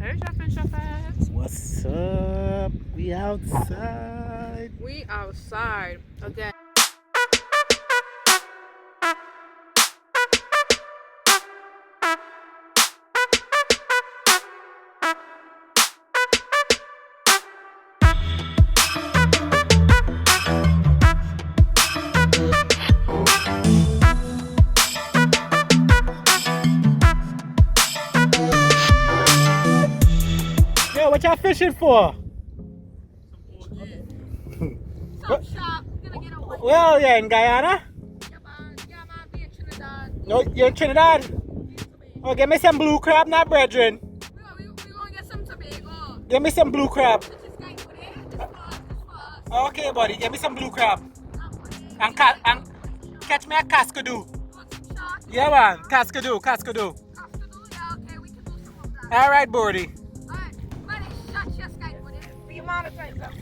Hey, Chef and Chefettes. What's up? We outside. We outside again. Yo, what y'all fishing for? Some shop, gonna get away. Well, yeah, in Guyana? Yeah, man, be in Trinidad. No, you're in Trinidad? Oh, give me some blue crab now, brethren. We gonna get some Tobago. Give me some blue crab. This is going for it. This fast. Okay, buddy, give me some blue crab. And catch me a cascadoo. Want some shots? Yeah, man, cascadoo. Cascadoo? Yeah, okay, we can do some of that. All right, Birdie. Alright, ready, shots, yes, guys, for it. Be monitoring them.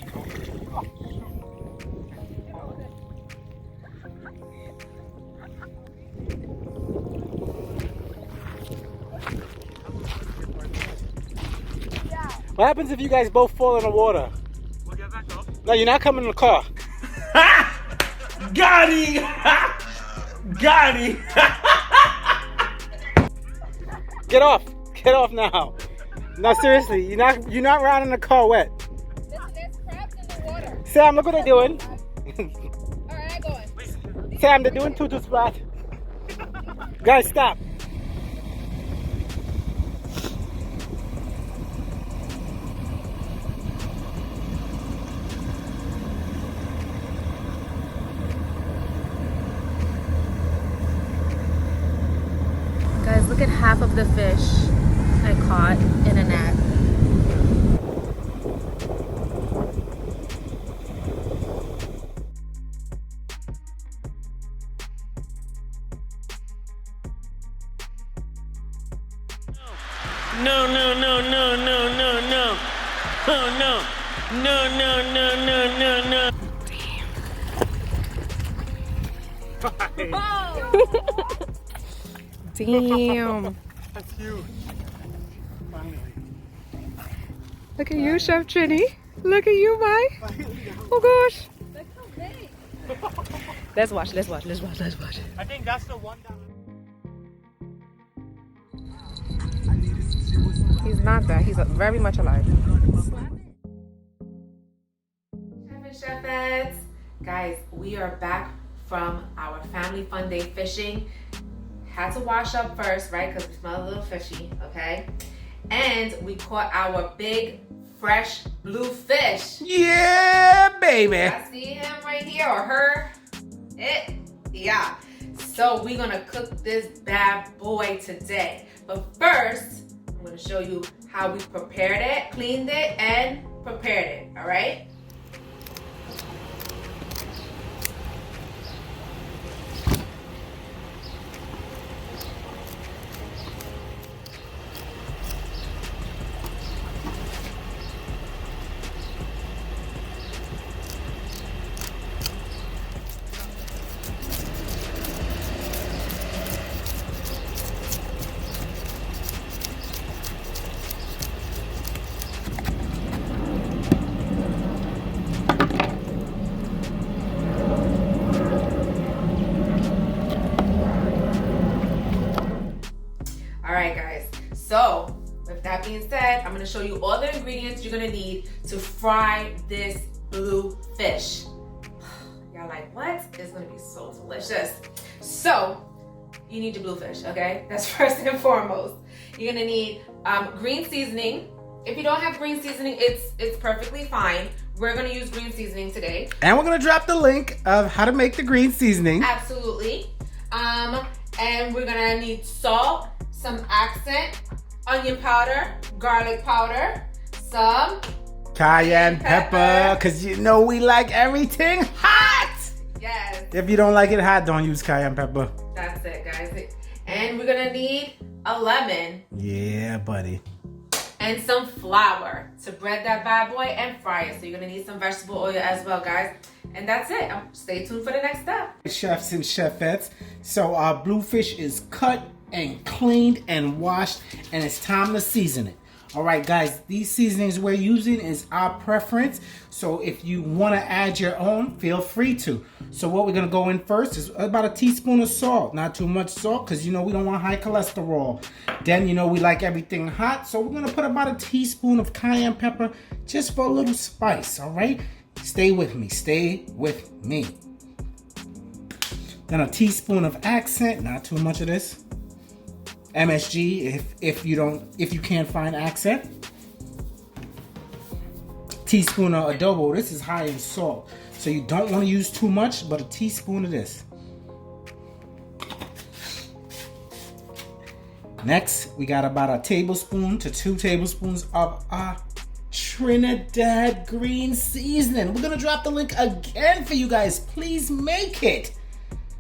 What happens if you guys both fall in the water? We'll get back up. No, you're not coming in the car. Got him! Got him! Get off. Get off now. No, seriously, you're not riding the car wet. There's crabs in the water. Sam, look what they're doing. Alright, I go in. Sam, they're doing tutu splat. Guys, stop. Guys, look at half of the fish I caught in a net. No, no, no, no, no, no, no. Oh, no. No, no, no, no, no, no. Damn. That's huge. Finally. Look at you, Chef Trini. Look at you, Mai. Oh gosh. Look how big. Let's watch. I think that's the one that... He's not that. He's very much alive. Chef and Chefettes, guys, we are back from our family fun day fishing. Had to wash up first, right? Because we smell a little fishy, okay? And we caught our big, fresh blue fish. Yeah, baby. I see him right here, or her. It, yeah. So we're gonna cook this bad boy today. But first, I'm gonna show you how we prepared it, cleaned it, and prepared it, all right? Alright guys, so with that being said, I'm gonna show you all the ingredients you're gonna need to fry this blue fish. Y'all like, what? It's gonna be so delicious. So, you need your blue fish, okay? That's first and foremost. You're gonna need green seasoning. If you don't have green seasoning, it's perfectly fine. We're gonna use green seasoning today. And we're gonna drop the link of how to make the green seasoning. Absolutely. And we're gonna need salt, some accent, onion powder, garlic powder, some Cayenne pepper, because you know we like everything hot. yes, If you don't like it hot, don't use cayenne pepper. that's it guys. And we're gonna need a lemon Yeah, buddy. and some flour to bread that bad boy and fry it. So you're gonna need some vegetable oil as well, guys. And that's it. Stay tuned for the next step. Chefs and chefettes. So our bluefish is cut and cleaned and washed, and it's time to season it. All right, guys, these seasonings we're using is our preference. So if you want to add your own, feel free to. So what we're going to go in first is about a teaspoon of salt. Not too much salt because, you know, we don't want high cholesterol. Then, you know, we like everything hot. So we're going to put about a teaspoon of cayenne pepper just for a little spice, all right? Stay with me. Stay with me. Then a teaspoon of accent. Not too much of this. MSG if you can't find accent. Teaspoon of adobo. This is high in salt, so you don't want to use too much, but a teaspoon of this. Next, we got about a tablespoon to 2 tablespoons of our Trinidad green seasoning. We're gonna drop the link again for you guys. Please make it.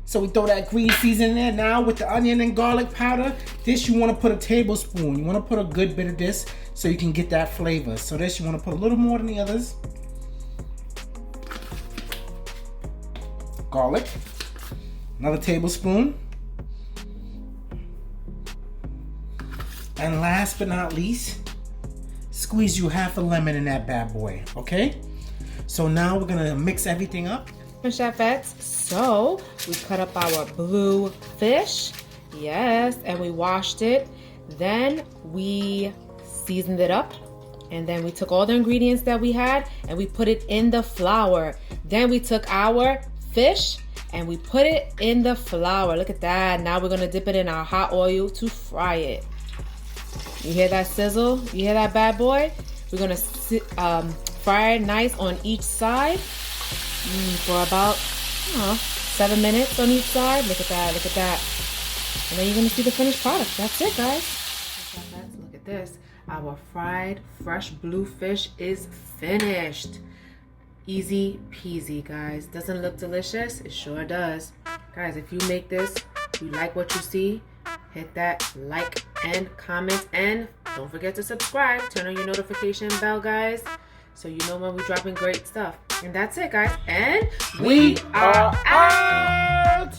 So we throw that green seasoning in there. Now with the onion and garlic powder, this you want to put a tablespoon. You want to put a good bit of this so you can get that flavor. So this you want to put a little more than the others. Garlic, another tablespoon. And last but not least, squeeze you half a lemon in that bad boy, okay? So now we're gonna mix everything up. Chefettes, so we cut up our blue fish, yes, and we washed it. Then we seasoned it up, and then we took all the ingredients that we had and we put it in the flour. Then we took our fish and we put it in the flour. Look at that. Now we're gonna dip it in our hot oil to fry it. You hear that sizzle? You hear that bad boy? We're gonna fry it nice on each side. For about 7 minutes on each side. Look at that, look at that. And then you're gonna see the finished product. That's it, guys. Look at this. Our fried fresh blue fish is finished. Easy peasy, guys. Doesn't it look delicious? It sure does. Guys, if you make this, you like what you see, hit that like and comment, and don't forget to subscribe. Turn on your notification bell, guys, so you know when we're dropping great stuff. And that's it, guys. And we are out.